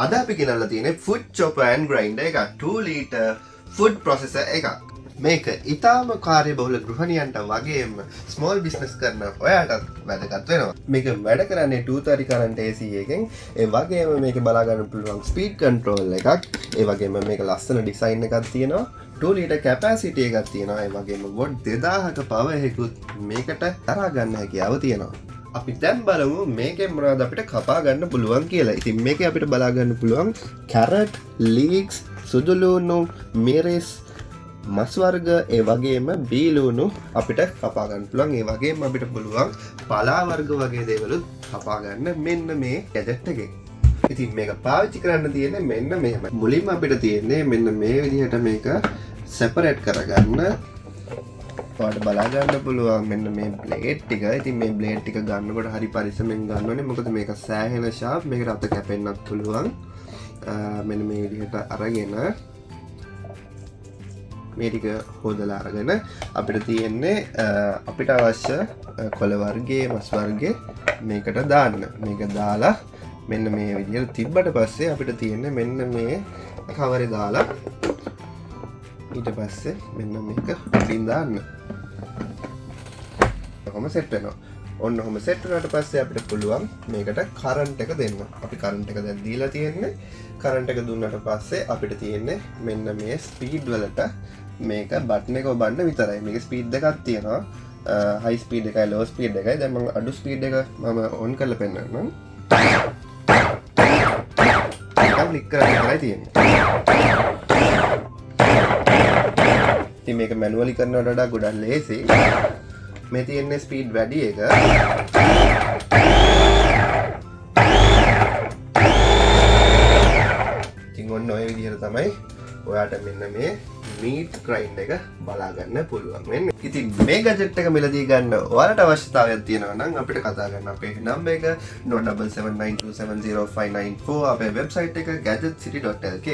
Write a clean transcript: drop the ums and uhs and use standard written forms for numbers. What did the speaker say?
අද අපි ගෙනල්ලා තියෙන්නේ food chopper and grinder එක 2 liter food processor එක. මේක ඊටාම කාර්යබහුල ගෘහණියන්ට වගේම small business කරන ඔයාටත් වැදගත් වෙනවා. මේක වැඩ කරන්නේ 230 current AC එකෙන්. ඒ වගේම මේක බලා ගන්න පුළුවන් speed control එකක්. ඒ වගේම මේක ලස්සන design එකක් තියෙනවා. 2 liter capacity එකක් තියෙනවා. ඒ වගේම watt 2000ක power එකකුත් මේකට තරහා ගන්න හැකියාව තියෙනවා. අපි දැන් බලමු මේකෙන් මොනවද අපිට කපා ගන්න පුළුවන් කියලා. ඉතින් මේකේ අපිට බලා ගන්න පුළුවන් carrot, leeks, සුදුලුණු, මිරිස්, මස් වර්ග, ඒ වගේම බීලුණු අපිට කපා ගන්න පුළුවන්. ඒ වගේම අපිට පුළුවන් පලා වර්ග වගේ දේවලුත් කපා ගන්න මෙන්න මේ ගැජට් එකෙන්. ඉතින් මේක පාවිච්චි කරන්න තියෙන්නේ මෙන්න මෙහෙමයි. මුලින්ම අපිට තියෙන්නේ මෙන්න මේ විදිහට මේක separate කරගන්න. ඔයාලට බලා ගන්න පුළුවන් මෙන්න මේ බ්ලේඩ් ටික. ඉතින් මේ බ්ලේඩ් ටික ගන්නකොට හරි පරිස්සමෙන් ගන්න ඕනේ. මොකද මේක සෑහෙන ෂාප්. මේකට අත කැපෙන්නත් පුළුවන්. මෙන්න මේ විදිහට අරගෙන මේ ටික හොදලා අරගෙන අපිට තියෙන්නේ අපිට අවශ්‍ය කොළ වර්ගයේ මස් වර්ගයේ මේකට දාන්න. මේක දාලා මෙන්න මේ විදිහට තිබ්බට පස්සේ අපිට තියෙන්නේ මෙන්න මේ කවරේ දාලා ඊට පස්සේ මෙන්න මේක පිටින් දාන්න. ඔහොම සෙට් වෙනවා. ඔන්න ඔහොම සෙට් වුණාට පස්සේ අපිට පුළුවන් මේකට කරන්ට් එක දෙන්න. අපි කරන්ට් එක දැන් දීලා තියෙන්නේ. කරන්ට් එක දුන්නාට පස්සේ අපිට තියෙන්නේ මෙන්න මේ ස්පීඩ් වලට මේක බටන් එක ඔබන්න විතරයි. මේක ස්පීඩ් දෙකක් තියෙනවා. හයි ස්පීඩ් එකයි ලෝ ස්පීඩ් එකයි. දැන් මම අඩු ස්පීඩ් එක මම ඔන් කරලා පෙන්නන්නම්. ඒක ක්ලික් කරලා ඉවරයි තියෙන්නේ. ඉතින් මේක මැනුවලි කරනවට වඩා ගොඩක් ලේසි. මේ තියෙන්නේ ස්පීඩ් වැඩි එක. ඉතින් ඔන්න ඔය විදිහට තමයි ඔයාට මෙන්න මේ මීට් ග්‍රයින්ඩ් එක බලා ගන්න පුළුවන් වෙන්නේ. ඉතින් මේ ගැජට් එක මිලදී ගන්න ඔයාලට අවශ්‍යතාවයක් තියෙනවා නම් අපිට කතා කරන්න අපේ නම්බර් එක 9779270594 අපේ වෙබ්සයිට් එක gadgetcity.lk